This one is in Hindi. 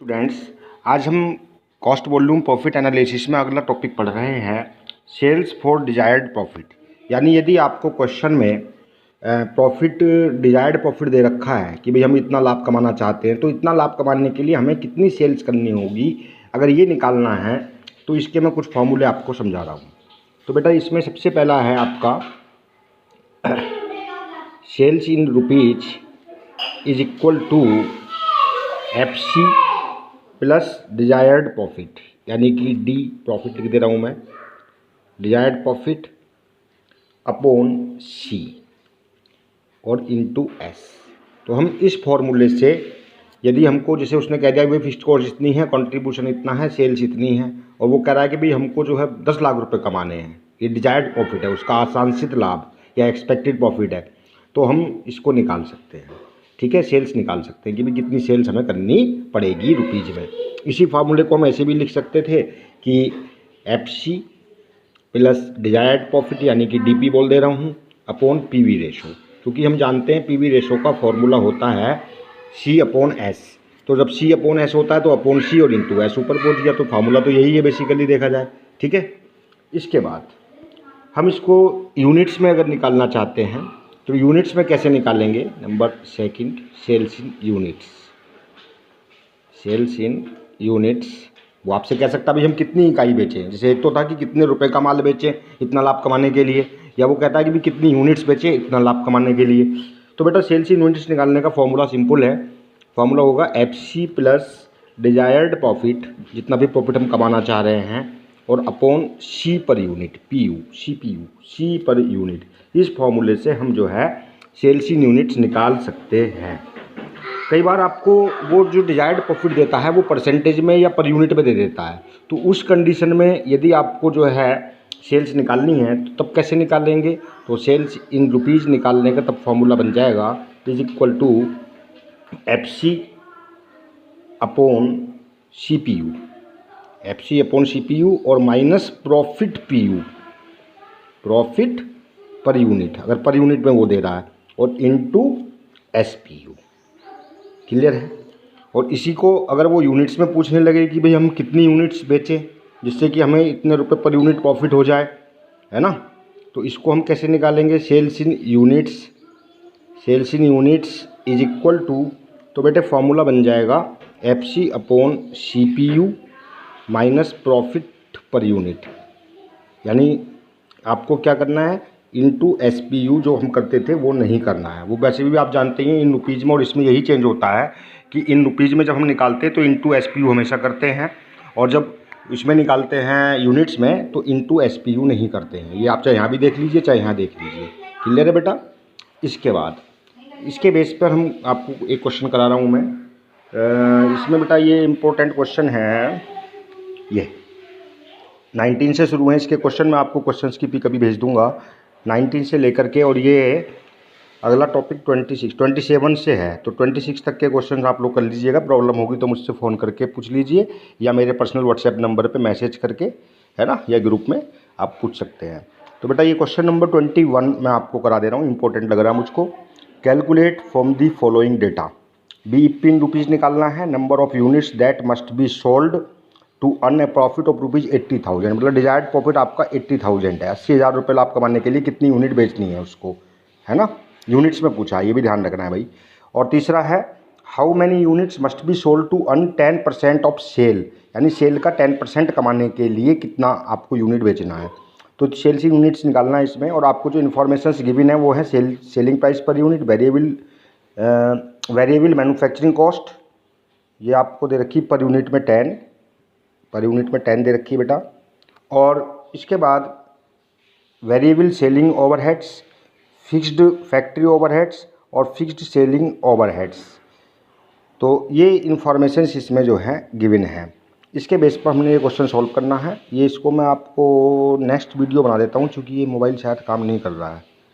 स्टूडेंट्स, आज हम कॉस्ट वॉल्यूम प्रॉफिट एनालिसिस में अगला टॉपिक पढ़ रहे हैं, सेल्स फॉर डिजायर्ड प्रॉफिट। यानी यदि आपको क्वेश्चन में प्रॉफिट डिजायर्ड प्रॉफिट दे रखा है कि भाई हम इतना लाभ कमाना चाहते हैं, तो इतना लाभ कमाने के लिए हमें कितनी सेल्स करनी होगी, अगर ये निकालना है तो इसके मैं कुछ फॉर्मूले आपको समझा रहा हूँ। तो बेटा इसमें सबसे पहला है आपका sales in rupees is equal to FC plus desired profit, यानी कि D प्रॉफिट लिख दे रहा हूँ मैं, डिजायर्ड प्रॉफिट अपॉन C और इनटू S। तो हम इस फॉर्मूले से यदि हमको, जैसे उसने कह दिया कि भाई फिक्स्ड कॉस्ट इतनी है, कंट्रीब्यूशन इतना है, सेल्स इतनी है, और वो कह रहा है कि भाई हमको जो है 10 लाख रुपए कमाने हैं, ये डिजायर्ड प्रॉफिट है, उसका आशांसित लाभ या एक्सपेक्टेड प्रॉफिट है, तो हम इसको निकाल सकते हैं। ठीक है, सेल्स निकाल सकते हैं कि भाई कितनी सेल्स हमें करनी पड़ेगी रुपीज़ में। इसी फार्मूले को हम ऐसे भी लिख सकते थे कि FC प्लस डिजायर्ड प्रॉफिट, यानी कि DP बोल दे रहा हूँ, अपॉन PV रेशो, क्योंकि हम जानते हैं PV रेशो का फॉर्मूला होता है C अपॉन S। तो जब C अपॉन S होता है तो अपॉन C और इंटू S ऊपर पहुँच गया, तो फार्मूला तो यही है बेसिकली देखा जाए। ठीक है, इसके बाद हम इसको यूनिट्स में अगर निकालना चाहते हैं तो यूनिट्स में कैसे निकालेंगे। Number second, sales in units. Sales in units, वो आपसे कह सकता है भाई हम कितनी इकाई बेचें, जैसे एक तो था कि कितने रुपए का माल बेचें इतना लाभ कमाने के लिए, या वो कहता है कि भाई कितनी यूनिट्स बेचें इतना लाभ कमाने के लिए। तो बेटा सेल्स इन यूनिट्स निकालने का फॉर्मूला सिंपल है, फॉर्मूला होगा FC प्लस डिजायर्ड प्रॉफिट, जितना भी प्रॉफिट हम कमाना चाह रहे हैं, और upon C per unit, C per unit. इस फॉर्मूले से हम जो है सेल्स इन यूनिट्स निकाल सकते हैं। कई बार आपको वो जो डिजायर्ड प्रॉफिट देता है वो परसेंटेज में या पर यूनिट में दे देता है, तो उस कंडीशन में यदि आपको जो है सेल्स निकालनी है तो तब कैसे निकालेंगे। तो सेल्स इन रुपीज़ निकालने का तब फॉर्मूला बन जाएगा is equal to FC upon CPU, FC upon CPU और minus profit PU, profit per unit, अगर पर यूनिट में वो दे रहा है, और इनटू SPU। क्लियर है। और इसी को अगर वो यूनिट्स में पूछने लगे कि भाई हम कितनी यूनिट्स बेचें जिससे कि हमें इतने रुपए पर यूनिट प्रॉफिट हो जाए, है ना, तो इसको हम कैसे निकालेंगे। Sales in units is equal to, तो बेटे फॉर्मूला बन जाएगा FC upon CPU minus profit per unit, यानी आपको क्या करना है, इनटू SPU जो हम करते थे वो नहीं करना है। वो वैसे भी आप जानते हैं इन रुपीज़ में, और इसमें यही चेंज होता है कि इन रुपीज़ में जब हम निकालते हैं तो इनटू SPU हमेशा करते हैं, और जब इसमें निकालते हैं यूनिट्स में तो इनटू SPU नहीं करते हैं। ये आप चाहे यहाँ भी देख लीजिए चाहे यहाँ देख लीजिए। क्लियर है बेटा। इसके बाद इसके बेस पर हम आपको एक क्वेश्चन करा रहा हूँ मैं, इसमें बेटा ये इम्पोर्टेंट क्वेश्चन है, ये 19 से शुरू है इसके क्वेश्चन। मैं आपको क्वेश्चंस की पिक अभी भेज दूंगा 19 से लेकर के, और ये अगला टॉपिक 27 से है, तो 26 तक के क्वेश्चंस आप लोग कर लीजिएगा। प्रॉब्लम होगी तो मुझसे फ़ोन करके पूछ लीजिए, या मेरे पर्सनल व्हाट्सएप नंबर पे मैसेज करके, है ना, या ग्रुप में आप पूछ सकते हैं। तो बेटा ये क्वेश्चन नंबर 21 मैं आपको करा दे रहा हूँ, इंपॉर्टेंट लग रहा है मुझको। Calculate from the following data, BEP in rupees निकालना है, number of units that must be sold to earn a profit of rupees 80,000, मतलब डिजायर्ड प्रॉफिट आपका 80,000 है। 80,000 रुपये लाभ कमाने के लिए कितनी यूनिट बेचनी है उसको, है ना, यूनिट्स में पूछा है, ये भी ध्यान रखना है भाई। और तीसरा है how many units must be sold to earn 10% of sale, यानी सेल का 10% कमाने के लिए कितना आपको यूनिट बेचना है। तो सेल्स इन यूनिट्स निकालना है इसमें, और आपको जो इन्फॉर्मेशन गिवन है वो है selling price per unit, variable manufacturing cost, ये आपको दे रखी पर यूनिट में 10 दे रखी है बेटा। और इसके बाद variable selling overheads, fixed factory overheads और फिक्स्ड सेलिंग ओवरहेड्स। तो ये इन्फॉर्मेशन इसमें जो है गिवन है, इसके बेस पर हमने ये क्वेश्चन सॉल्व करना है। ये इसको मैं आपको नेक्स्ट वीडियो बना देता हूँ, क्योंकि ये मोबाइल शायद काम नहीं कर रहा है।